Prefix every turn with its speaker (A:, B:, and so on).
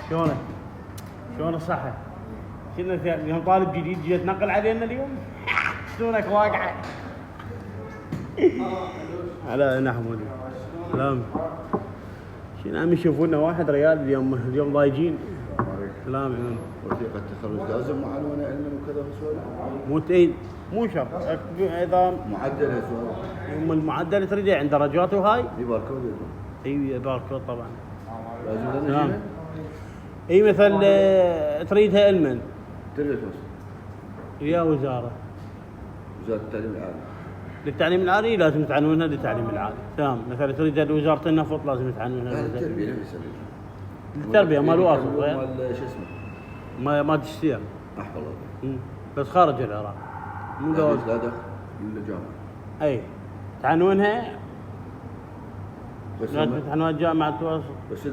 A: شلونك؟ شلون الصحة؟ كنا اليوم طالب جديد جاي تنقل علينا اليوم؟ شلونك واقعة؟ على نحمد سلام. شنو عم يشوفونا واحد ريال اليوم ضايجين. سلام عيون.
B: وثيقة التخرج لازم مع عنوان علما وكذا وسوالف.
A: مو شرط اذا
B: معدل
A: ام المعدل تريد عند درجات وهاي.
B: في باركود.
A: اي باركود طبعا.
B: لازم لنا
A: اي مثل تريدها علما.
B: تريد توصل.
A: يا وزارة
B: التعليم العالي.
A: للتعليم العالي لازم تعنونها للتعليم العالي. تمام. مثلا تريد وزارة النفط لازم تعنونها
B: للتربية.
A: التربية مال واصل
B: مال شو اسمه؟
A: ماجستير.
B: احفظ الله.
A: بس خارج العراق.
B: مو لا دخل للجامعة.
A: اي تعنونها
B: بس
A: لازم تعنونها جامعة واسط.
B: بس